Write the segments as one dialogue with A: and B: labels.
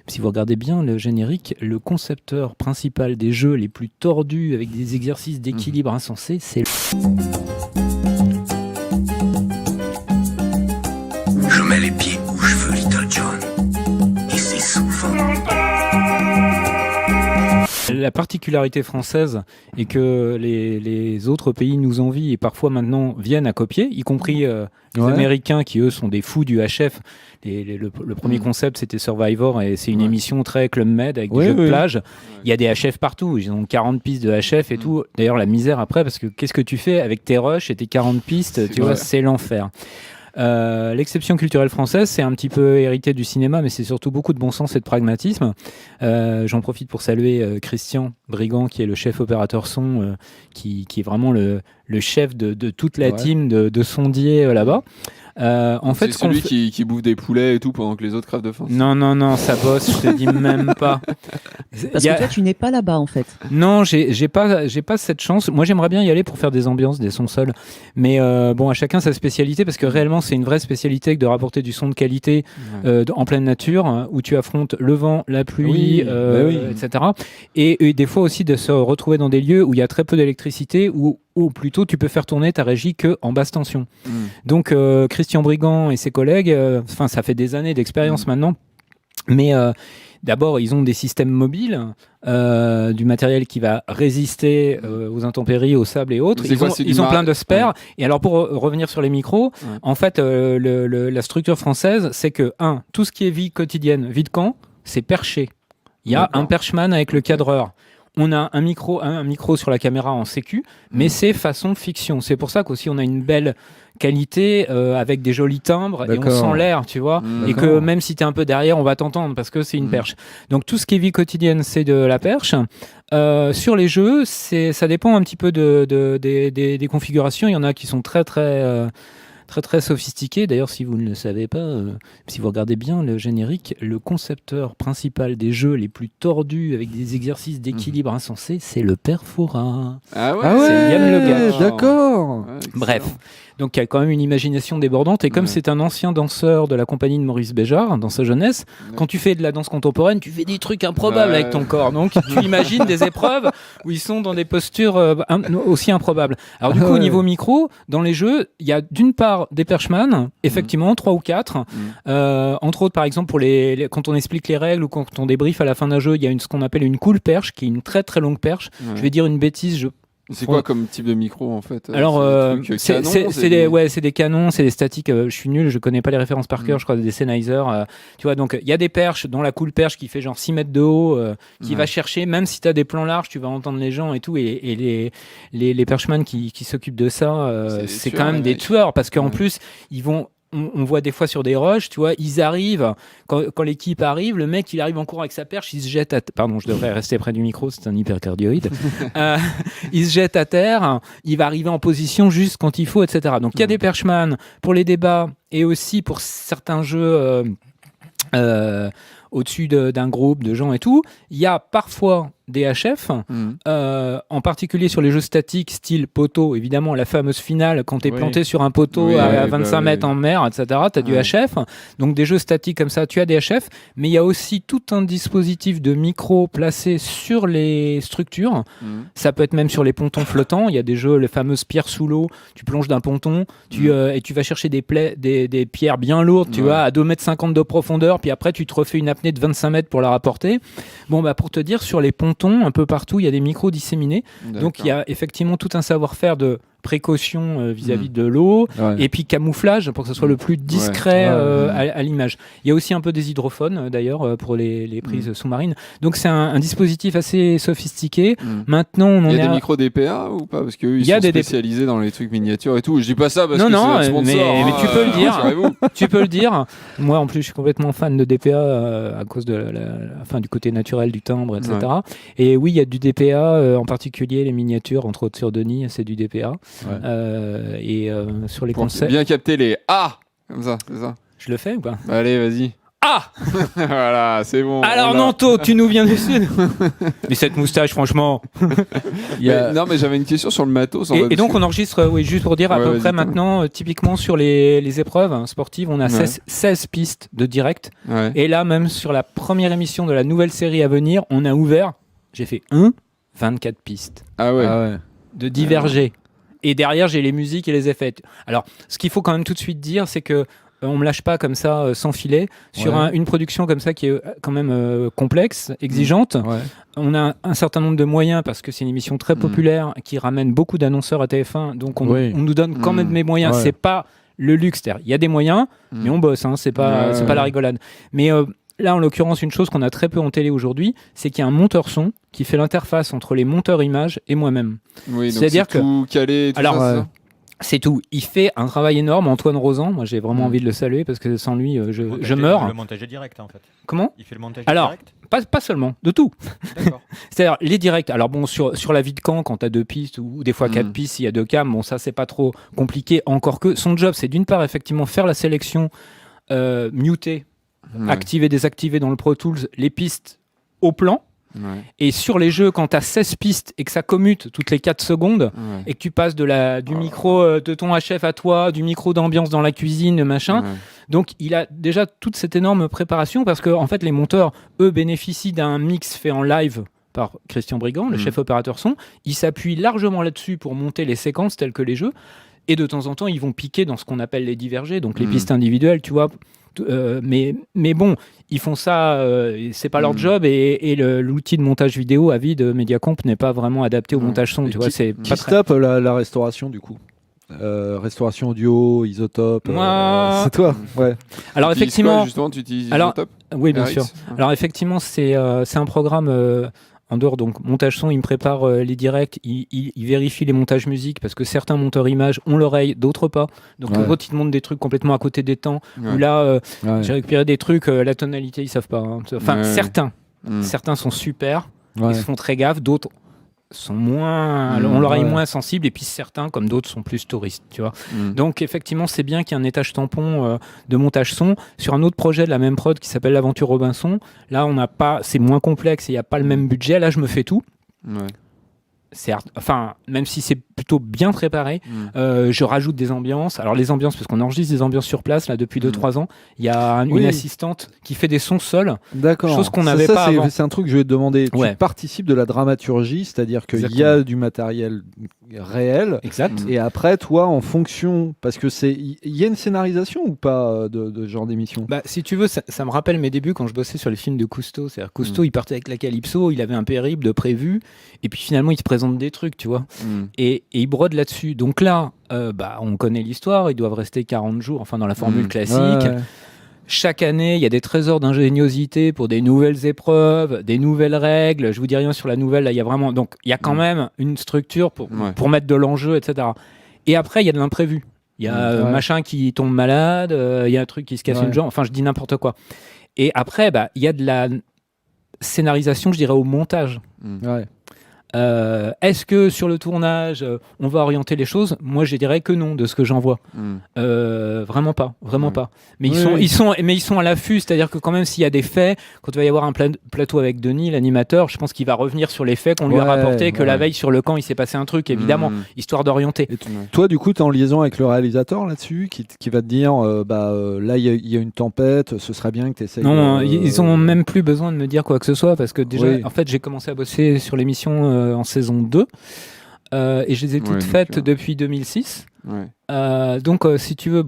A: si vous regardez bien le générique, le concepteur principal des jeux les plus tordus avec des exercices d'équilibre insensés, c'est...
B: Je mets les pieds où je veux, Little John. Et c'est souvent...
A: La particularité française est que les autres pays nous envient et parfois maintenant viennent à copier, y compris les Américains qui eux sont des fous du HF. Le premier concept c'était Survivor et c'est une émission très Club Med avec des jeux de plage. Il y a des HF partout, ils ont 40 pistes de HF et tout. D'ailleurs la misère après parce que qu'est-ce que tu fais avec tes rushs et tes 40 pistes, tu vois, c'est l'enfer. L'exception culturelle française, c'est un petit peu hérité du cinéma, mais c'est surtout beaucoup de bon sens et de pragmatisme. J'en profite pour saluer Christian Brigand, qui est le chef opérateur son, qui est vraiment le chef de toute la team de sondiers là-bas. En fait,
C: c'est celui qui bouffe des poulets et tout pendant que les autres crèvent de faim.
A: Non, ça bosse, je te dis même pas.
D: Parce que toi, tu n'es pas là-bas en fait.
A: Non, j'ai pas cette chance. Moi, j'aimerais bien y aller pour faire des ambiances, des sons seuls. Mais bon, à chacun sa spécialité, parce que réellement, c'est une vraie spécialité que de rapporter du son de qualité en pleine nature, où tu affrontes le vent, la pluie, etc. Et des fois aussi de se retrouver dans des lieux où il y a très peu d'électricité, ou plutôt tu peux faire tourner ta régie que en basse tension. Donc Christian Brigand et ses collègues, ça fait des années d'expérience maintenant, mais d'abord ils ont des systèmes mobiles, du matériel qui va résister aux intempéries, au sable et autres. Ils ont plein de spares. Et alors pour revenir sur les micros, en fait la structure française, c'est que tout ce qui est vie quotidienne, vie de camp, c'est perché. Il y a un perchman avec le cadreur. On a un micro sur la caméra en sécu, mais c'est façon fiction. C'est pour ça qu'aussi on a une belle qualité avec des jolis timbres et on sent l'air, tu vois. Et que même si tu es un peu derrière, on va t'entendre parce que c'est une perche. Donc tout ce qui est vie quotidienne, c'est de la perche. Sur les jeux, ça dépend un petit peu des configurations. Il y en a qui sont très sophistiqué. D'ailleurs, si vous ne le savez pas, si vous regardez bien le générique, le concepteur principal des jeux les plus tordus avec des exercices d'équilibre insensés, c'est le père Fora.
C: Ah ouais,
A: c'est Yann Le Gage.
E: D'accord.
A: Bref. Donc il y a quand même une imagination débordante et comme c'est un ancien danseur de la compagnie de Maurice Béjart dans sa jeunesse, quand tu fais de la danse contemporaine, tu fais des trucs improbables avec ton corps. Donc tu imagines des épreuves où ils sont dans des postures aussi improbables. Alors du coup au niveau micro, dans les jeux, il y a d'une part des perchman, effectivement 3 ou 4. Entre autres par exemple pour quand on explique les règles ou quand on débriefe à la fin d'un jeu, il y a ce qu'on appelle une cool perche qui est une très très longue perche. Je vais dire une bêtise,
C: c'est quoi comme type de micro en fait?
A: Alors c'est des canons, c'est des statiques. Je suis nul, je connais pas les références par cœur. Je crois des Sennheiser. Tu vois, donc il y a des perches, dont la cool perche qui fait genre 6 mètres de haut, qui va chercher. Même si t'as des plans larges, tu vas entendre les gens et tout. Et les perchemans qui s'occupent de ça, c'est quand même des tueurs parce qu'en plus ils vont. On voit des fois sur des rushs, tu vois, ils arrivent, quand l'équipe arrive, le mec, il arrive en courant avec sa perche, il se jette à pardon, je devrais rester près du micro, c'est un hypercardioïde. Il se jette à terre, il va arriver en position juste quand il faut, etc. Donc, il y a des perchman pour les débats et aussi pour certains jeux au-dessus d'un groupe de gens et tout. Il y a parfois des HF, en particulier sur les jeux statiques style poteau, évidemment la fameuse finale quand t'es planté sur un poteau à 25 mètres en mer, etc. T'as du HF, donc des jeux statiques comme ça, tu as des HF, mais il y a aussi tout un dispositif de micro placé sur les structures. Ça peut être même sur les pontons flottants. Il y a des jeux, les fameuses pierres sous l'eau, tu plonges d'un ponton et tu vas chercher des pierres bien lourdes, tu vois, à 2,50 m de profondeur, puis après tu te refais une apnée de 25 mètres pour la rapporter. Bon, bah pour te dire, sur les pontons, un peu partout, il y a des micros disséminés. Donc il y a effectivement tout un savoir-faire de précaution vis-à-vis de l'eau et puis camouflage pour que ce soit le plus discret à l'image. Il y a aussi un peu des hydrophones d'ailleurs pour les prises sous-marines. Donc c'est un dispositif assez sophistiqué. Maintenant,
C: il y a des micros DPA ou pas? Parce qu'eux, ils sont spécialisés dans les trucs miniatures et tout. Je dis pas ça parce que c'est notre sponsor.
A: Mais tu peux le dire. Tu peux le dire. Moi, en plus, je suis complètement fan de DPA à cause de du côté naturel du timbre, etc. Et oui, il y a du DPA, en particulier les miniatures, entre autres sur Denis, c'est du DPA. Et sur les concepts.
C: Bien capter les A comme ça, c'est ça.
A: Je le fais ou pas?
C: Allez, vas-y.
A: Ah
C: voilà, c'est bon.
A: Alors Nanto, tu nous viens du sud. Mais cette moustache, franchement.
C: Non, mais j'avais une question sur le matos.
A: Et donc on enregistre, juste pour dire, à peu près maintenant, typiquement sur les épreuves sportives, on a 16 pistes de direct. Ouais. Et là, même sur la première émission de la nouvelle série à venir, on a ouvert, j'ai fait 24 pistes.
C: Ah ouais.
A: De diverger. Et derrière, j'ai les musiques et les effets. Alors, ce qu'il faut quand même tout de suite dire, c'est que on me lâche pas comme ça sans filet sur une production comme ça qui est quand même complexe, exigeante. Ouais. On a un certain nombre de moyens parce que c'est une émission très populaire qui ramène beaucoup d'annonceurs à TF1, donc on nous donne quand même des moyens. C'est pas le luxe, il y a des moyens, mais on bosse. C'est pas la rigolade. Mais là, en l'occurrence, une chose qu'on a très peu en télé aujourd'hui, c'est qu'il y a un monteur son qui fait l'interface entre les monteurs images et moi-même.
C: Oui, c'est-à-dire que tout calé. Tout ça.
A: C'est tout. Il fait un travail énorme, Antoine Rosan. Moi, j'ai vraiment envie de le saluer parce que sans lui, je meurs.
E: Le montage est direct, en fait.
A: Comment ?
E: Il fait le montage
A: direct ? Pas seulement, de tout.
E: D'accord.
A: C'est-à-dire les directs. Alors bon, sur la vie de camp, quand tu as 2 pistes ou des fois 4 pistes, il y a 2 cams, bon, ça, c'est pas trop compliqué. Encore que son job, c'est d'une part, effectivement, faire la sélection, muter, activer, désactiver dans le Pro Tools les pistes au plan. Ouais. Et sur les jeux, quand tu as 16 pistes et que ça commute toutes les 4 secondes et que tu passes du micro de ton HF à toi, du micro d'ambiance dans la cuisine, machin, donc il a déjà toute cette énorme préparation parce que en fait, les monteurs, eux, bénéficient d'un mix fait en live par Christian Brigand, le chef opérateur son. Ils s'appuient largement là-dessus pour monter les séquences telles que les jeux. Et de temps en temps, ils vont piquer dans ce qu'on appelle les divergés, donc les pistes individuelles, tu vois. Mais bon, ils font ça, c'est pas leur job et l'outil de montage vidéo Avid Mediacomp n'est pas vraiment adapté au montage son. Tu vois, c'est
F: qui se tape la restauration du coup. Restauration audio, Isotope. C'est toi. Ouais.
A: Alors effectivement,
C: justement, tu utilises Isotope.
A: Oui, bien sûr. Alors effectivement, c'est un programme. En dehors, donc, montage son, il me prépare les directs, il vérifie les montages musique, parce que certains monteurs images ont l'oreille, d'autres pas. Donc, en gros, ils te montrent des trucs complètement à côté des temps, où là, j'ai récupéré des trucs, la tonalité, ils savent pas. Enfin, certains sont super, ils se font très gaffe, d'autres sont moins, ont l'oreille moins sensible, et puis certains, comme d'autres, sont plus touristes, tu vois. Donc, effectivement, c'est bien qu'il y ait un étage tampon de montage son. Sur un autre projet de la même prod qui s'appelle l'Aventure Robinson, là, on n'a pas, c'est moins complexe et il n'y a pas le même budget. Là, je me fais tout. Enfin, même si c'est plutôt bien préparé, je rajoute des ambiances. Alors les ambiances, parce qu'on enregistre des ambiances sur place là depuis 2-3 ans. Il y a une assistante qui fait des sons seuls.
F: D'accord.
A: Chose qu'on n'avait pas avant.
F: C'est un truc que je vais te demander. Tu participes de la dramaturgie, c'est-à-dire qu'il y a du matériel réel.
A: Exact.
F: Et après, toi, en fonction, parce que il y a une scénarisation ou pas de ce genre d'émission ?
A: Bah, si tu veux, ça me rappelle mes débuts quand je bossais sur les films de Cousteau. C'est-à-dire Cousteau, il partait avec la Calypso, il avait un périple de prévu, et puis finalement, il te présente des trucs, tu vois. Et il brode là-dessus. Donc là, on connaît l'histoire, ils doivent rester 40 jours, enfin dans la formule classique. Chaque année, il y a des trésors d'ingéniosité pour des nouvelles épreuves, des nouvelles règles. Je vous dis rien sur la nouvelle, là, il y a vraiment... Donc, il y a quand même une structure pour mettre de l'enjeu, etc. Et après, il y a de l'imprévu. Il y a machin qui tombe malade, il y a un truc qui se casse une jambe, enfin, je dis n'importe quoi. Et après, il y a de la scénarisation, je dirais, au montage. Est-ce que sur le tournage on va orienter les choses ? Moi je dirais que non de ce que j'en vois. Vraiment pas. Mais ils sont à l'affût, c'est-à-dire que quand même s'il y a des faits, quand il va y avoir un plateau avec Denis, l'animateur, je pense qu'il va revenir sur les faits qu'on lui a rapportés, que la veille sur le camp il s'est passé un truc évidemment, histoire d'orienter.
F: Et toi du coup tu es en liaison avec le réalisateur là-dessus qui va te dire là il y a une tempête, ce serait bien que tu essayes.
A: Non, ils ont même plus besoin de me dire quoi que ce soit parce que déjà en fait j'ai commencé à bosser sur l'émission en saison 2 et je les ai toutes faites depuis 2006. Donc si tu veux,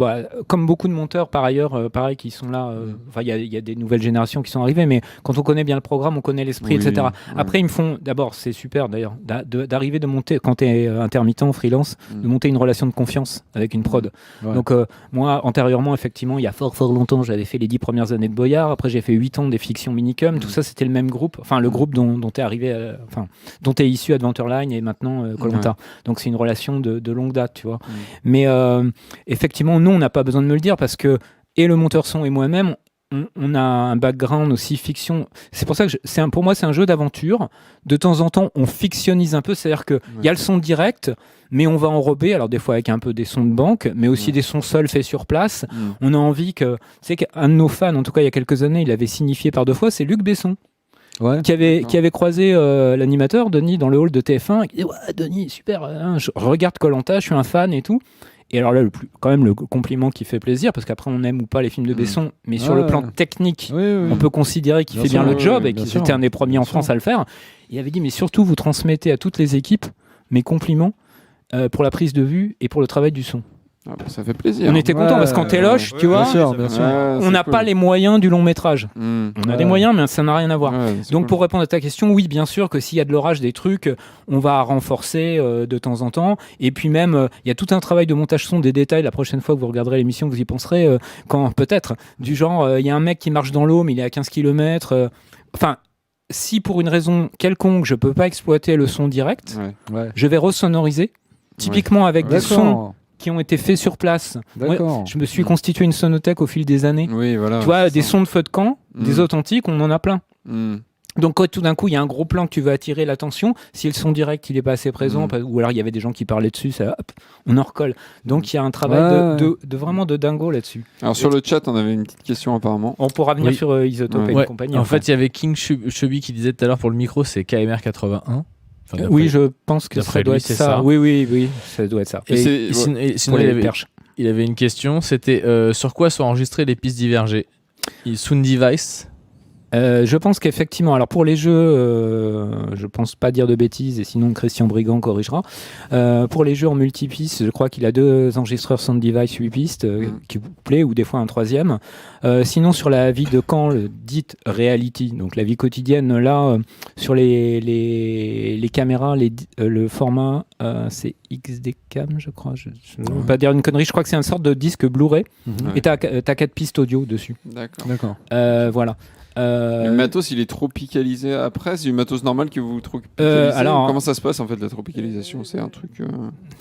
A: comme beaucoup de monteurs par ailleurs, pareil, qui sont là, il y a des nouvelles générations qui sont arrivées, mais quand on connaît bien le programme, on connaît l'esprit, etc. Après, ils me font, d'abord, c'est super d'ailleurs, d'arriver de monter, quand tu es intermittent, freelance, de monter une relation de confiance avec une prod. Donc moi, antérieurement, effectivement, il y a fort longtemps, j'avais fait les 10 premières années de Boyard, après j'ai fait 8 ans des fictions Minicum, tout ça c'était le même groupe, enfin le groupe dont tu es arrivé, dont tu es issu Adventureline et maintenant Koh-Lanta. Donc c'est une relation de longue date, tu vois. Mais effectivement, nous, on n'a pas besoin de me le dire parce que et le monteur son et moi-même, on a un background aussi fiction. C'est pour ça que pour moi, c'est un jeu d'aventure. De temps en temps, on fictionnise un peu. C'est-à-dire qu'il y a le son direct, mais on va enrober, alors des fois avec un peu des sons de banque, mais aussi des sons seuls faits sur place. On a envie que... Tu sais qu'un de nos fans, en tout cas il y a quelques années, il avait signifié par 2 fois, c'est Luc Besson. Qui avait croisé l'animateur, Denis, dans le hall de TF1. Il dit ouais, Denis, super, hein, je regarde Koh-Lanta, je suis un fan et tout. Et alors là, quand même, le compliment qui fait plaisir, parce qu'après, on aime ou pas les films de Besson, mais sur le plan technique, on peut considérer qu'il fait bien le job et qu'il était un des premiers en France à le faire. Il avait dit, mais surtout, vous transmettez à toutes les équipes mes compliments pour la prise de vue et pour le travail du son.
C: Ah bah, ça fait plaisir.
A: On était contents parce qu'en téloche, tu vois,
F: bien sûr.
A: on n'a pas les moyens du long métrage. On a des moyens, mais ça n'a rien à voir. Donc pour répondre à ta question, oui, bien sûr que s'il y a de l'orage, des trucs, on va renforcer de temps en temps. Et puis même, il y a tout un travail de montage son, des détails. La prochaine fois que vous regarderez l'émission, vous y penserez. Quand peut-être, du genre, il y a un mec qui marche dans l'eau, mais il est à 15 km. Enfin, si pour une raison quelconque, je peux pas exploiter le son direct, je vais resonoriser. Typiquement avec des sons qui ont été faits sur place. Moi, je me suis constitué une sonothèque au fil des années.
C: Oui, voilà.
A: Tu vois, des sons de feu de camp, des authentiques, on en a plein. Donc quand tout d'un coup il y a un gros plan que tu veux attirer l'attention, si le son direct il est pas assez présent, ou alors il y avait des gens qui parlaient dessus, ça, hop, on en recolle. Donc il y a un travail de vraiment de dingo là-dessus.
C: Alors sur le chat on avait une petite question apparemment.
A: On pourra venir sur Isotope et compagnie.
E: En fait il y avait King Chubby qui disait tout à l'heure pour le micro c'est KMR 81.
A: Enfin, oui, je pense que ça doit être ça. Oui, ça doit être ça.
E: Et sinon, il avait une question, c'était sur quoi sont enregistrées les pistes divergées. Sound Device.
A: Je pense qu'effectivement, alors pour les jeux, je pense pas dire de bêtises, et sinon Christian Brigand corrigera. Pour les jeux en multipiste, je crois qu'il a 2 enregistreurs Sound Device 8 pistes qui vous plaît, ou des fois un 3e. Sinon sur la vie de Caen, le dite reality, donc la vie quotidienne, là, sur les caméras, le format, c'est XD Cam, je crois. Je ne veux pas dire une connerie, je crois que c'est une sorte de disque Blu-ray, et t'as 4 pistes audio dessus.
C: D'accord.
A: Voilà.
C: Le matos il est tropicalisé après, c'est du matos normal que vous tropicalisez. Alors, comment ça se passe en fait la tropicalisation? C'est un truc.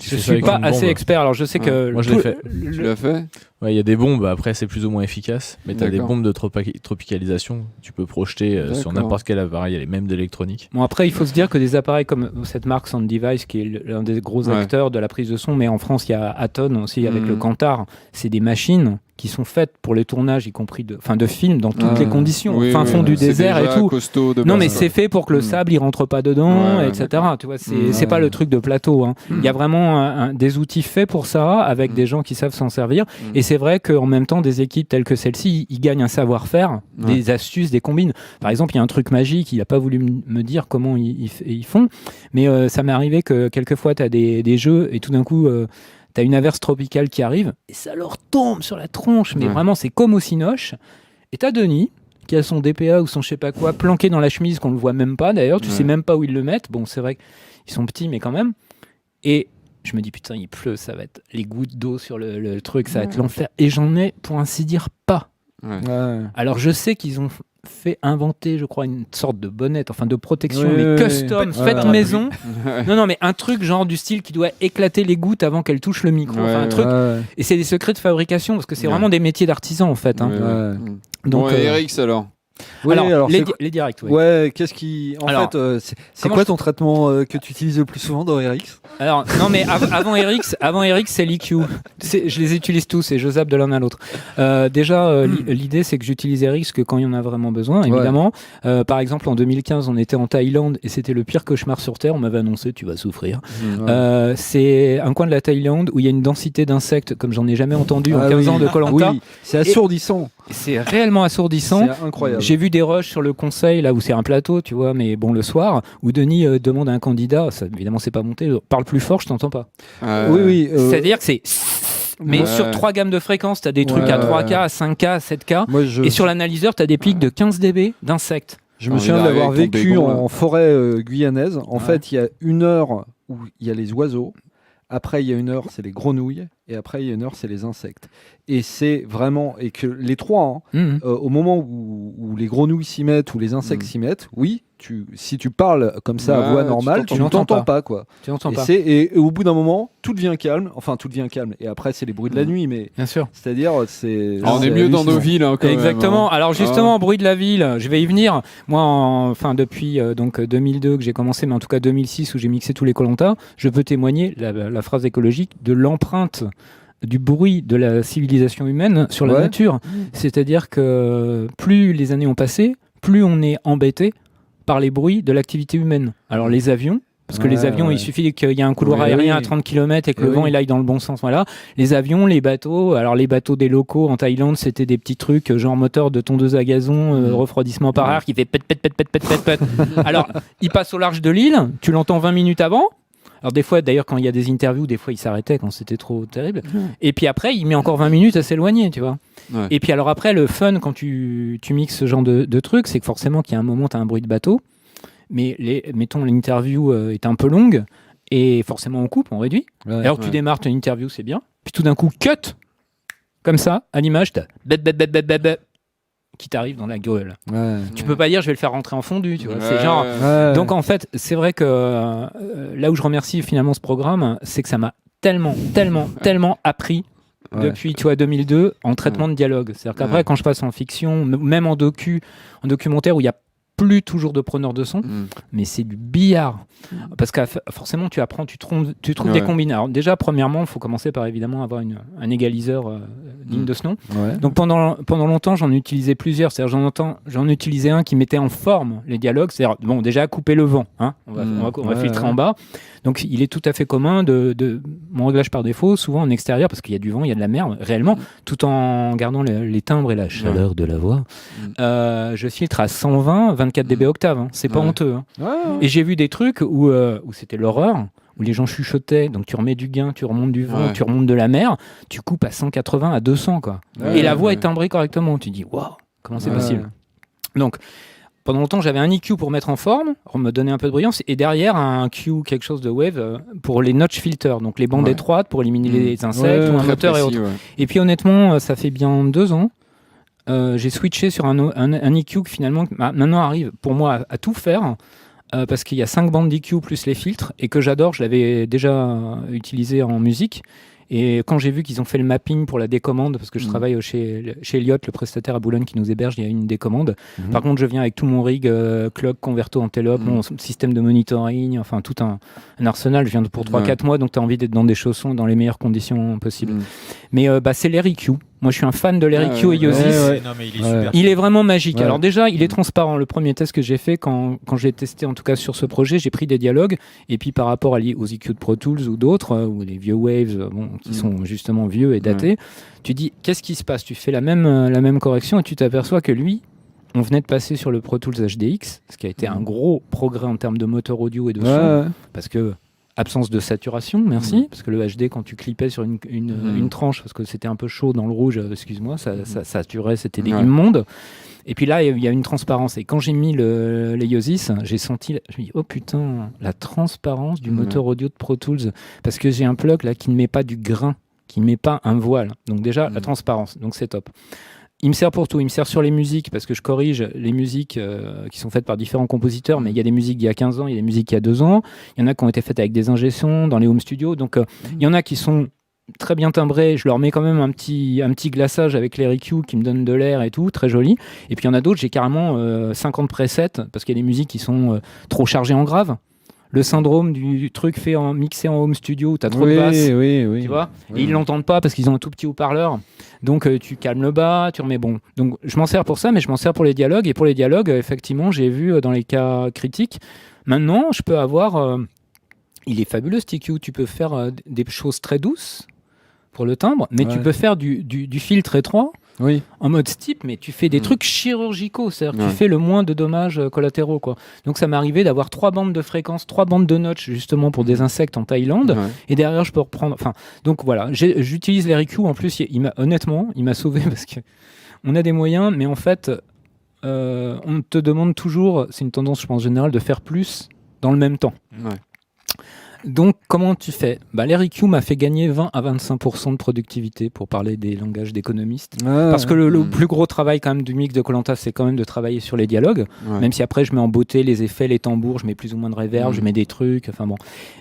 A: Je suis pas assez expert, alors je sais que.
E: Moi je l'ai fait.
C: Tu l'as fait?
E: Ouais, il y a des bombes, après c'est plus ou moins efficace, mais tu as des bombes de tropicalisation, tu peux projeter sur n'importe quel appareil, il y a les mêmes d'électronique.
A: Bon, après il faut se dire que des appareils comme cette marque Sound Device, qui est l'un des gros acteurs de la prise de son, mais en France il y a Aton aussi avec le Kantar, c'est des machines qui sont faites pour les tournages, y compris de films dans toutes les conditions, fin fond du désert et tout. Non, mais c'est fait pour que le sable il rentre pas dedans, etc. Tu vois, c'est pas le truc de plateau. Il y a vraiment des outils faits pour ça, avec des gens qui savent s'en servir. Et c'est vrai qu'en même temps, des équipes telles que celle-ci, ils gagnent un savoir-faire, des astuces, des combines. Par exemple, il y a un truc magique, il a pas voulu me dire comment ils font, mais ça m'est arrivé que quelquefois tu as des jeux et tout d'un coup t'as une averse tropicale qui arrive et ça leur tombe sur la tronche, mais vraiment c'est comme au Cinoche. Et t'as Denis qui a son DPA ou son je sais pas quoi planqué dans la chemise qu'on le voit même pas d'ailleurs, tu sais même pas où ils le mettent. Bon, c'est vrai qu'ils sont petits mais quand même. Et je me dis putain, il pleut, ça va être les gouttes d'eau sur le truc, ça va être l'enfer. Et j'en ai pour ainsi dire pas. Alors je sais qu'ils ont fait inventer, je crois, une sorte de bonnette, enfin de protection, mais custom, faite maison. Non, mais un truc genre du style qui doit éclater les gouttes avant qu'elles touchent le micro. Un truc. Et c'est des secrets de fabrication parce que c'est vraiment des métiers d'artisans en fait.
C: Donc, RX alors.
F: Oui, alors
A: les directs.
F: Ouais, qu'est-ce qui. En fait, c'est quoi ton traitement que tu utilises le plus souvent dans RX?
A: Alors, non, mais avant RX, c'est l'EQ. Je les utilise tous et je zappe de l'un à l'autre. Déjà, l'idée, c'est que j'utilise RX que quand il y en a vraiment besoin, évidemment. Par exemple, en 2015, on était en Thaïlande et c'était le pire cauchemar sur Terre. On m'avait annoncé, tu vas souffrir. C'est un coin de la Thaïlande où il y a une densité d'insectes comme j'en ai jamais entendu en 15 ans de Koh-Lanta.
F: Oui, c'est assourdissant.
A: C'est réellement assourdissant.
F: C'est incroyable.
A: J'ai vu des rushs sur le conseil, là où c'est un plateau, tu vois, mais bon, le soir, où Denis demande à un candidat, ça, évidemment, c'est pas monté, parle plus fort, je t'entends pas.
F: Oui.
A: C'est-à-dire que c'est. Mais sur 3 gammes de fréquences, t'as des trucs à 3K, à 5K, à 7K. Et sur l'analyseur, t'as des pics de 15 dB d'insectes.
F: Je me souviens d'avoir vécu en forêt guyanaise. En fait, il y a 1 heure où il y a les oiseaux. Après, il y a 1 heure, c'est les grenouilles. Et après, il y a 1 heure, c'est les insectes. Et c'est vraiment... Et que les 3, au moment où les grenouilles s'y mettent, ou les insectes s'y mettent, oui, si tu parles comme ça à voix normale, tu n'entends pas quoi.
A: Tu n'entends pas.
F: Et au bout d'un moment, tout devient calme. Enfin, tout devient calme. Et après, c'est les bruits de la nuit, mais
A: bien sûr.
F: C'est-à-dire, c'est.
C: On est mieux dans nos villes, hein, quand
A: exactement.
C: Même, hein.
A: Alors justement, bruit de la ville, je vais y venir. Moi, depuis donc 2002 que j'ai commencé, mais en tout cas 2006 où j'ai mixé tous les Koh-Lanta, je peux témoigner la phrase écologique de l'empreinte du bruit de la civilisation humaine sur la nature. C'est-à-dire que plus les années ont passé, plus on est embêté par les bruits de l'activité humaine. Alors les avions, parce que les avions, il suffit qu'il y ait un couloir aérien à 30 km et que le vent il aille dans le bon sens. Voilà. Les avions, les bateaux. Alors les bateaux des locaux en Thaïlande, c'était des petits trucs genre moteur de tondeuse à gazon, refroidissement par air qui fait pet. Alors il passe au large de l'île, tu l'entends 20 minutes avant. Alors des fois, d'ailleurs, quand il y a des interviews, des fois il s'arrêtait quand c'était trop terrible. Et puis après, il met encore 20 minutes à s'éloigner, tu vois. Ouais. Et puis alors après, le fun quand tu mixes ce genre de trucs, c'est que forcément qu'il y a un moment, tu as un bruit de bateau. Mais mettons, l'interview est un peu longue et forcément on coupe, on réduit. Ouais, alors tu démarres ton interview, c'est bien. Puis tout d'un coup, cut comme ça, à l'image, t'as qui t'arrive dans la gueule. Tu peux pas dire je vais le faire rentrer en fondu, tu vois. C'est genre. Donc en fait, c'est vrai que là où je remercie finalement ce programme, c'est que ça m'a tellement appris. Depuis 2002 en traitement de dialogue. C'est-à-dire qu'après quand je passe en fiction, même en documentaire où il y a plus toujours de preneurs de son, mais c'est du billard. Parce que forcément, tu apprends, tu trouves des combines. Alors déjà, premièrement, il faut commencer par évidemment avoir un égaliseur digne de ce nom. Ouais. Donc pendant longtemps, j'en utilisais plusieurs. C'est-à-dire j'en utilisais un qui mettait en forme les dialogues. C'est-à-dire, bon, déjà couper le vent. Hein, on va filtrer en bas. Donc il est tout à fait commun de mon réglage par défaut, souvent en extérieur, parce qu'il y a du vent, il y a de la mer, réellement, tout en gardant les timbres et la chaleur de la voix. Je filtre à 120, 24 dB octave. Hein. C'est pas honteux. Hein. Et j'ai vu des trucs où c'était l'horreur, où les gens chuchotaient, donc tu remets du gain, tu remontes du vent, tu remontes de la mer, tu coupes à 180, à 200, quoi. Et la voix est timbrée correctement. Tu dis, waouh, comment c'est possible? Donc, pendant longtemps, j'avais un EQ pour mettre en forme, pour me donner un peu de brillance, et derrière un Q, quelque chose de wave, pour les notch filters, donc les bandes étroites pour éliminer les insectes, ou un moteur et autres. Et puis honnêtement, ça fait bien 2 ans, j'ai switché sur un EQ qui finalement maintenant arrive pour moi à tout faire, parce qu'il y a 5 bandes d'EQ plus les filtres, et que j'adore, je l'avais déjà utilisé en musique. Et quand j'ai vu qu'ils ont fait le mapping pour la décommande, parce que je travaille chez Elliott, le prestataire à Boulogne qui nous héberge, il y a une décommande. Par contre, je viens avec tout mon rig, clock, converto, envelope, mon système de monitoring, enfin tout un arsenal. Je viens pour 3-4 mois, donc tu as envie d'être dans des chaussons dans les meilleures conditions possibles. Mais c'est l'EQ. Moi, je suis un fan de l'EQ et Iosis.
E: Non, mais il est super.
A: Il est vraiment magique. Alors déjà, il est transparent. Le premier test que j'ai fait, quand j'ai testé, en tout cas sur ce projet, j'ai pris des dialogues. Et puis par rapport aux EQ de Pro Tools ou d'autres, ou les vieux Waves, qui sont justement vieux et datés, tu dis, qu'est-ce qui se passe? Tu fais la même correction et tu t'aperçois que lui, on venait de passer sur le Pro Tools HDX, ce qui a été un gros progrès en termes de moteur audio et de son. Parce que absence de saturation, merci, parce que le HD, quand tu clippais sur une tranche, parce que c'était un peu chaud dans le rouge, excuse-moi, ça saturait, c'était immonde. Et puis là, il y a une transparence. Et quand j'ai mis les Iosis, j'ai senti, je me dis, oh putain, la transparence du moteur audio de Pro Tools, parce que j'ai un plug là qui ne met pas du grain, qui ne met pas un voile. Donc déjà, la transparence, donc c'est top. Il me sert pour tout. Il me sert sur les musiques parce que je corrige les musiques qui sont faites par différents compositeurs, mais il y a des musiques d'il y a 15 ans, il y a des musiques d'il y a 2 ans. Il y en a qui ont été faites avec des ingé-sons dans les home studios. Donc, il y en a qui sont très bien timbrés. Je leur mets quand même un petit glaçage avec les EQ qui me donnent de l'air et tout, très joli. Et puis, il y en a d'autres, j'ai carrément 50 presets parce qu'il y a des musiques qui sont trop chargées en grave. Le syndrome du truc mixé en home studio où tu as trop de basses, tu vois, et ils l'entendent pas parce qu'ils ont un tout petit haut-parleur. Donc tu calmes le bas, tu remets bon. Donc je m'en sers pour ça, mais je m'en sers pour les dialogues. Et pour les dialogues, effectivement, j'ai vu dans les cas critiques. Maintenant, je peux avoir... il est fabuleux, ce EQ. Tu peux faire des choses très douces pour le timbre, mais tu peux faire du filtre étroit en mode steep, mais tu fais des trucs chirurgicaux, c'est-à-dire que tu fais le moins de dommages collatéraux, quoi. Donc ça m'est arrivé d'avoir 3 bandes de fréquences, 3 bandes de notch justement pour des insectes en Thaïlande, et derrière je peux reprendre. Enfin, donc voilà, j'utilise les EQ. En plus, honnêtement, il m'a sauvé parce que on a des moyens, mais en fait, on te demande toujours, c'est une tendance, je pense générale, de faire plus dans le même temps. Donc, comment tu fais ? L'EQ m'a fait gagner 20 à 25% de productivité, pour parler des langages d'économistes. Parce que le plus gros travail quand même du mix de Koh-Lanta, c'est quand même de travailler sur les dialogues. Même si après, je mets en beauté les effets, les tambours, je mets plus ou moins de reverb, je mets des trucs, enfin bon.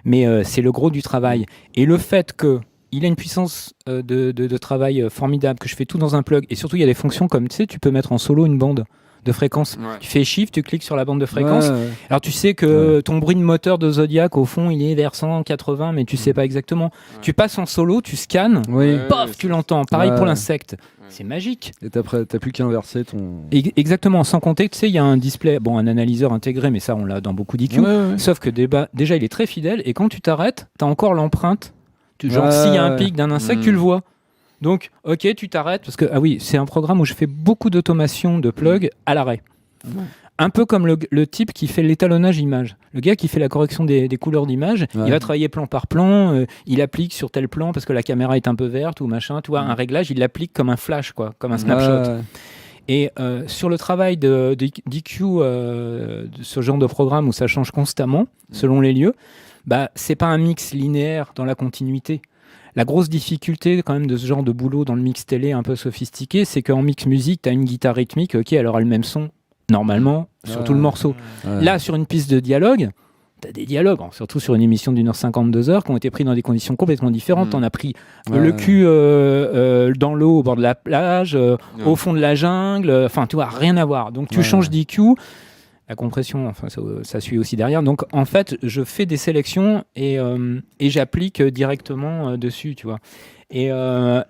A: Mais c'est le gros du travail. Et le fait qu'il a une puissance de travail formidable, que je fais tout dans un plug, et surtout, il y a des fonctions comme, tu sais, tu peux mettre en solo une bande de fréquence. Tu fais shift, tu cliques sur la bande de fréquence. Alors tu sais que ton bruit de moteur de Zodiac, au fond, il est vers 180, mais tu sais pas exactement. Tu passes en solo, tu scannes, paf, tu l'entends. Pareil pour l'insecte. C'est magique.
F: Et t'as plus qu'à inverser ton...
A: Exactement, sans compter que tu sais, il y a un display, un analyseur intégré, mais ça on l'a dans beaucoup d'EQ. Sauf que déjà il est très fidèle, et quand tu t'arrêtes, t'as encore l'empreinte. Genre s'il y a un pic d'un insecte, tu le vois. Donc, ok, tu t'arrêtes, parce que, c'est un programme où je fais beaucoup d'automation de plug à l'arrêt. Un peu comme le type qui fait l'étalonnage image. Le gars qui fait la correction des couleurs d'image, il va travailler plan par plan, il applique sur tel plan parce que la caméra est un peu verte ou machin, tu vois, un réglage, il l'applique comme un flash, quoi, comme un snapshot. Et sur le travail d'EQ, de ce genre de programme où ça change constamment, selon les lieux, c'est pas un mix linéaire dans la continuité. La grosse difficulté quand même de ce genre de boulot dans le mix télé un peu sophistiqué, c'est qu'en mix musique, tu as une guitare rythmique, ok, elle aura le même son, normalement, sur tout le morceau. Là, sur une piste de dialogue, tu as des dialogues, surtout sur une émission d'1h50, 2h, qui ont été pris dans des conditions complètement différentes. On a pris le cul dans l'eau, au bord de la plage, au fond de la jungle, enfin, tu vois, rien à voir. Donc, tu changes d'EQ. La compression, ça suit aussi derrière. Donc, en fait, je fais des sélections et j'applique directement dessus, tu vois. Et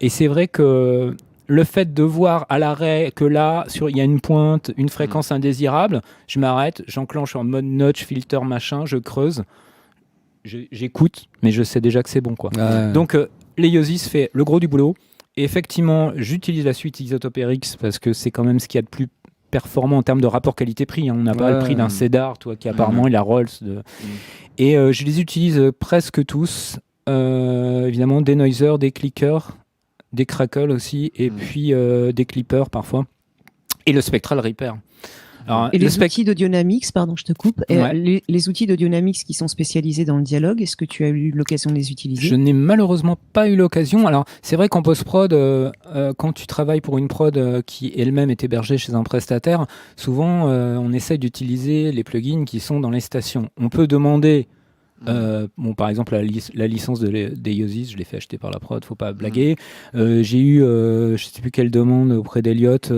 A: c'est vrai que le fait de voir à l'arrêt que là, il y a une pointe, une fréquence indésirable, je m'arrête, j'enclenche en mode notch, filter, machin, je creuse, j'écoute, mais je sais déjà que c'est bon, quoi. Donc, l'Eiosis fait le gros du boulot. Et effectivement, j'utilise la suite Isotope RX parce que c'est quand même ce qu'il y a de plus performant en termes de rapport qualité-prix. On n'a pas le prix d'un Cedar, toi, qui apparemment est la Rolls. Et je les utilise presque tous. Évidemment, des noisers, des clickers, des crackles aussi, et puis des clippers parfois. Et le Spectral Reaper.
D: Alors, et les outils d'Audionamics, pardon, je te coupe. Les outils d'Audionamics qui sont spécialisés dans le dialogue, est-ce que tu as eu l'occasion de les utiliser ?
A: Je n'ai malheureusement pas eu l'occasion. Alors, c'est vrai qu'en post-prod, quand tu travailles pour une prod qui elle-même est hébergée chez un prestataire, souvent, on essaye d'utiliser les plugins qui sont dans les stations. On peut demander, par exemple, la licence d'Eiosis, je l'ai fait acheter par la prod, faut pas blaguer. J'ai eu, je sais plus quelle demande auprès d'Eliott.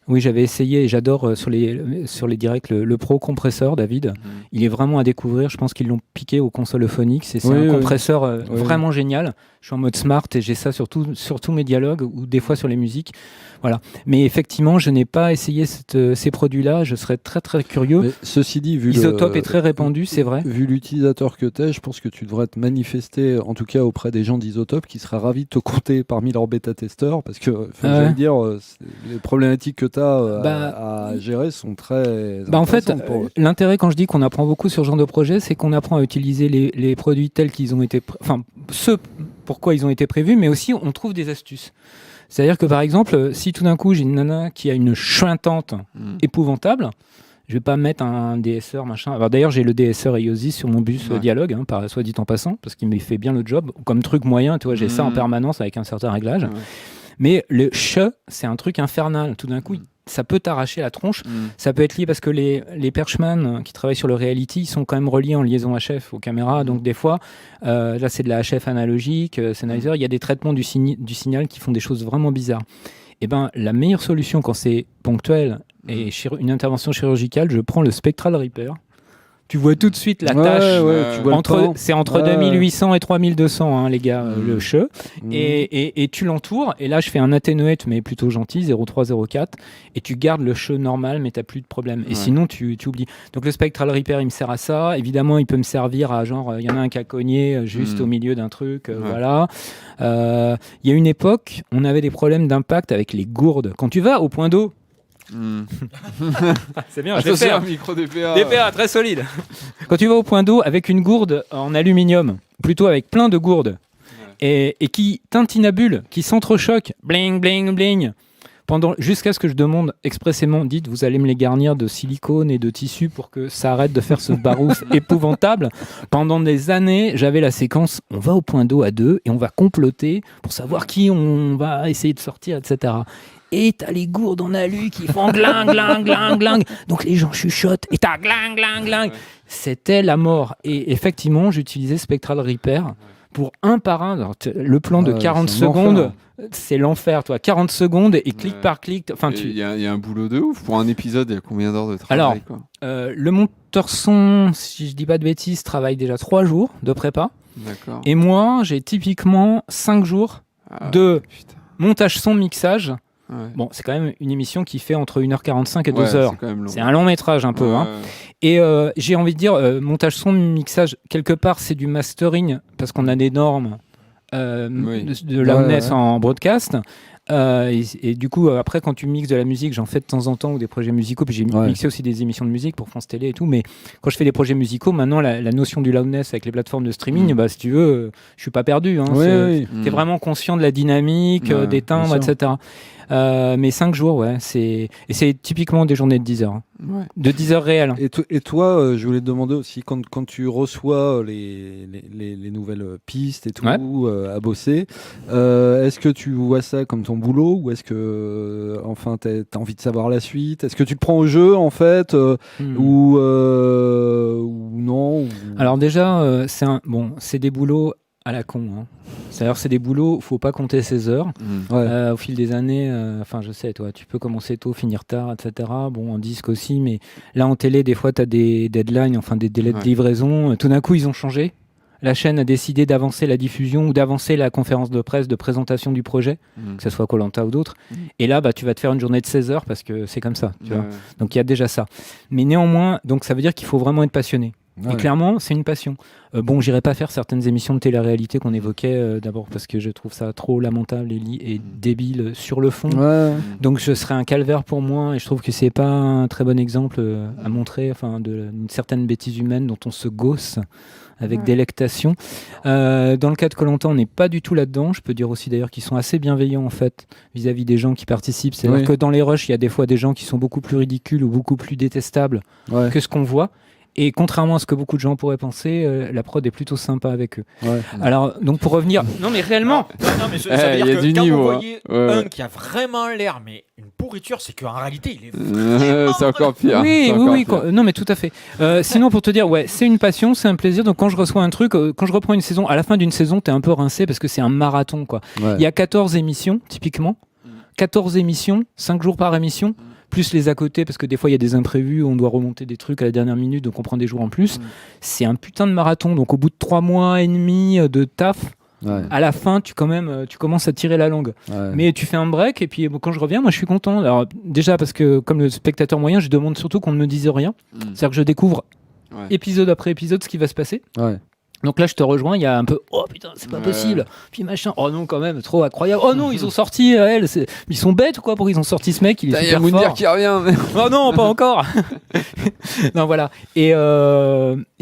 A: Oui, j'avais essayé et j'adore sur les directs le Pro compresseur, David. Il est vraiment à découvrir. Je pense qu'ils l'ont piqué au console Phonics. C'est un compresseur vraiment génial. Je suis en mode smart et j'ai ça sur tous mes dialogues ou des fois sur les musiques. Voilà. Mais effectivement, je n'ai pas essayé ces produits-là. Je serais très très curieux.
F: Mais ceci dit,
A: Isotope est très répandu, c'est vrai.
F: Vu l'utilisateur que tu es, je pense que tu devrais te manifester, en tout cas auprès des gens d'Isotope, qui seraient ravis de te compter parmi leurs bêta-testeurs, parce que, j'allais dire, les problématiques que tu as à gérer sont très
A: en fait, l'intérêt quand je dis qu'on apprend beaucoup sur ce genre de projet, c'est qu'on apprend à utiliser les produits tels qu'ils ont été... ceux pourquoi ils ont été prévus, mais aussi on trouve des astuces. C'est-à-dire que par exemple, si tout d'un coup j'ai une nana qui a une chuintante épouvantable, je vais pas mettre un DSR machin. Alors d'ailleurs j'ai le DSR Eiosis sur mon bus dialogue, soit dit en passant, parce qu'il me fait bien le job. Comme truc moyen, tu vois, j'ai ça en permanence avec un certain réglage. Mais le c'est un truc infernal. Tout d'un coup, ça peut t'arracher la tronche. Ça peut être lié parce que les perchman qui travaillent sur le reality sont quand même reliés en liaison HF aux caméras. Donc des fois, là c'est de la HF analogique, Sennheiser, il y a des traitements du signal qui font des choses vraiment bizarres. Et la meilleure solution quand c'est ponctuel et une intervention chirurgicale, je prends le Spectral Reaper. Tu vois tout de suite la tâche. C'est entre 2800 et 3200, les gars, le che. Et tu l'entoures. Et là, je fais un atténuate, mais plutôt gentil, 0,3-0,4. Et tu gardes le che normal, mais tu n'as plus de problème. Et sinon, tu oublies. Donc, le Spectral Reaper, il me sert à ça. Évidemment, il peut me servir à genre, il y en a un qui a cogné juste au milieu d'un truc. Voilà. Il y a une époque, on avait des problèmes d'impact avec les gourdes. Quand tu vas au point d'eau, c'est bien, je vais faire
C: un micro DPA.
A: DPA très solide. Quand tu vas au point d'eau avec une gourde en aluminium, plutôt avec plein de gourdes, et qui tintinabulent, qui s'entrechoquent, bling bling bling, jusqu'à ce que je demande expressément, dites, vous allez me les garnir de silicone et de tissu pour que ça arrête de faire ce barouf épouvantable. Pendant des années, j'avais la séquence, on va au point d'eau à 2 et on va comploter pour savoir qui on va essayer de sortir, etc. Et t'as les gourdes en alu qui font gling, gling, gling, gling. Donc les gens chuchotent et t'as gling, gling, gling. C'était la mort. Et effectivement, j'utilisais Spectral Repair pour un par un. Alors, le plan de 40 secondes, c'est l'enfer, toi. 40 secondes et clic par clic. Enfin,
C: il y a un boulot de ouf. Pour un épisode, il y a combien d'heures de travail?
A: Alors, le monteur son, si je dis pas de bêtises, travaille déjà 3 jours de prépa.
C: D'accord.
A: Et moi, j'ai typiquement 5 jours de montage son, mixage. Ouais. Bon, c'est quand même une émission qui fait entre 1h45 et 2 heures. C'est un long métrage un peu. Hein. Et j'ai envie de dire, montage son, mixage, quelque part, c'est du mastering, parce qu'on a des normes de loudness en broadcast. Et du coup, après, quand tu mixes de la musique, j'en fais de temps en temps, ou des projets musicaux, puis j'ai mixé aussi des émissions de musique pour France Télé et tout, mais quand je fais des projets musicaux, maintenant, la notion du loudness avec les plateformes de streaming, si tu veux, je suis pas perdu. Hein, t'es vraiment conscient de la dynamique, des timbres, etc. Mais 5 jours, c'est typiquement des journées de 10 heures. Ouais. De 10 heures réelles.
F: Et toi, je voulais te demander aussi, quand tu reçois les nouvelles pistes et tout, à bosser, est-ce que tu vois ça comme ton boulot, ou est-ce que enfin t'as envie de savoir la suite? Est-ce que tu te prends au jeu en fait, ou non?
A: Alors déjà, c'est des boulots à la con. Hein. C'est-à-dire c'est des boulots, faut pas compter ses heures. Au fil des années, je sais, toi, tu peux commencer tôt, finir tard, etc. Bon, en disque aussi, mais là en télé, des fois, tu as des deadlines, enfin des délais de livraison. Tout d'un coup, ils ont changé. La chaîne a décidé d'avancer la diffusion ou d'avancer la conférence de presse de présentation du projet, que ce soit Koh-Lanta ou d'autres. Et là, tu vas te faire une journée de 16 heures parce que c'est comme ça. Tu vois. Donc il y a déjà ça. Mais néanmoins, donc ça veut dire qu'il faut vraiment être passionné. Et clairement, c'est une passion. J'irai pas faire certaines émissions de télé-réalité qu'on évoquait, d'abord parce que je trouve ça trop lamentable et débile sur le fond. Donc ce serait un calvaire pour moi, et je trouve que c'est pas un très bon exemple à montrer, d'une certaine bêtise humaine dont on se gausse avec délectation. Dans le cas de Koh-Lanta, on n'est pas du tout là-dedans. Je peux dire aussi d'ailleurs qu'ils sont assez bienveillants en fait vis-à-vis des gens qui participent. C'est-à-dire que dans les rushs, il y a des fois des gens qui sont beaucoup plus ridicules ou beaucoup plus détestables que ce qu'on voit. Et contrairement à ce que beaucoup de gens pourraient penser, la prod est plutôt sympa avec eux. Alors, donc pour revenir... Non mais réellement
G: ça veut dire que quand vous voyez un qui a vraiment l'air, mais une pourriture, c'est qu'en réalité, il est vraiment...
C: c'est encore pire.
A: Oui. Non mais tout à fait. Sinon, pour te dire, c'est une passion, c'est un plaisir. Donc quand je reçois un truc, quand je reprends une saison, à la fin d'une saison, t'es un peu rincé parce que c'est un marathon, quoi. Il y a 14 émissions, typiquement. 14 émissions, 5 jours par émission. Plus les à côté, parce que des fois il y a des imprévus, on doit remonter des trucs à la dernière minute, donc on prend des jours en plus. C'est un putain de marathon, donc au bout de 3 mois et demi de taf, à la fin tu commences à tirer la langue. Mais tu fais un break, et puis quand je reviens, moi je suis content. Alors déjà parce que comme le spectateur moyen, je demande surtout qu'on ne me dise rien. C'est-à-dire que je découvre épisode après épisode ce qui va se passer. Donc là, je te rejoins, il y a un peu « Oh putain, c'est pas possible !» Puis machin « Oh non, quand même, trop incroyable !» « Oh non, ils ont sorti ils sont bêtes ou quoi pour qu'ils ont sorti ce mec, il est super fort !» Il y a Mounir
C: qui revient mais...
A: « Oh non, pas encore !» Non, voilà. Et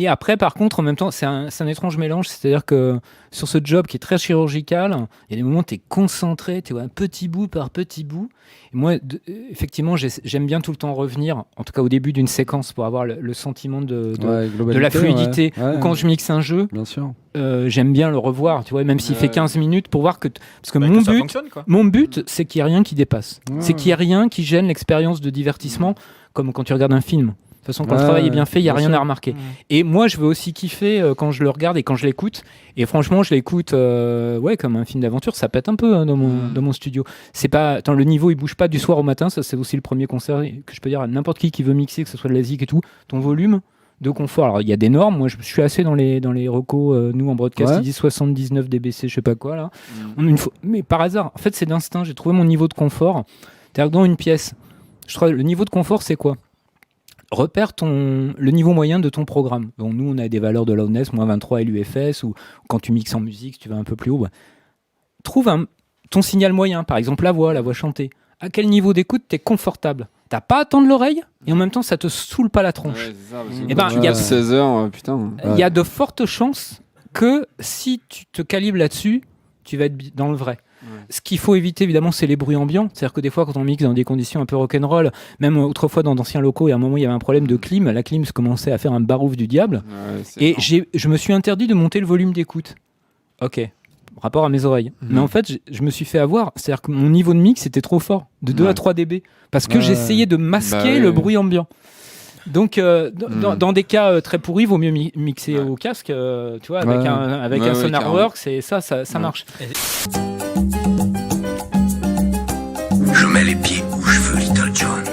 A: après, par contre, en même temps, c'est un étrange mélange. C'est-à-dire que sur ce job qui est très chirurgical, il y a des moments où tu es concentré, tu vois, un petit bout par petit bout. Et moi, effectivement, j'aime bien tout le temps revenir, en tout cas au début d'une séquence, pour avoir le sentiment de la fluidité. Ou quand je mixe un jeu,
F: bien sûr.
A: J'aime bien le revoir, tu vois, même s'il fait 15 minutes, pour voir que... Parce que mon but, c'est qu'il n'y ait rien qui dépasse. C'est qu'il n'y ait rien qui gêne l'expérience de divertissement, comme quand tu regardes un film. De toute façon, quand le travail est bien fait, il n'y a rien à remarquer. Et moi, je veux aussi kiffer quand je le regarde et quand je l'écoute. Et franchement, je l'écoute comme un film d'aventure. Ça pète un peu dans mon studio. C'est pas... Attends, le niveau, il bouge pas du soir au matin. Ça, c'est aussi le premier conseil que je peux dire à n'importe qui veut mixer, que ce soit de la zik et tout. Ton volume de confort. Alors, il y a des normes. Moi, je suis assez dans les recos. Nous, en broadcast, ils disent 79 dBc, je sais pas quoi, là. Mais par hasard, en fait, c'est d'instinct. J'ai trouvé mon niveau de confort. C'est-à-dire que dans une pièce, je trouve le niveau de confort, c'est quoi ? Repère le niveau moyen de ton programme. Donc nous, on a des valeurs de loudness, moins 23 LUFS, ou quand tu mixes en musique, si tu vas un peu plus haut. Trouve ton signal moyen, par exemple la voix chantée. À quel niveau d'écoute t'es confortable ? T'as pas à tendre l'oreille, et en même temps, ça te saoule pas la tronche.
C: Il y a 16 heures, putain.
A: Il y a de fortes chances que si tu te calibres là-dessus, tu vas être dans le vrai. Ce qu'il faut éviter, évidemment, c'est les bruits ambiants. C'est-à-dire que des fois, quand on mixe dans des conditions un peu rock'n'roll, même autrefois dans d'anciens locaux, et à un moment, il y avait un problème de clim. La clim commençait à faire un barouf du diable. Et je me suis interdit de monter le volume d'écoute. Ok. Rapport à mes oreilles. Mais en fait, je me suis fait avoir. C'est-à-dire que mon niveau de mix était trop fort, de 2 à 3 dB. Parce que j'essayais de masquer le bruit ambiant. Donc, dans des cas très pourris, il vaut mieux mixer au casque, tu vois, avec un Sonarworks, et ça marche.
B: Je mets les pieds où je veux, Little John.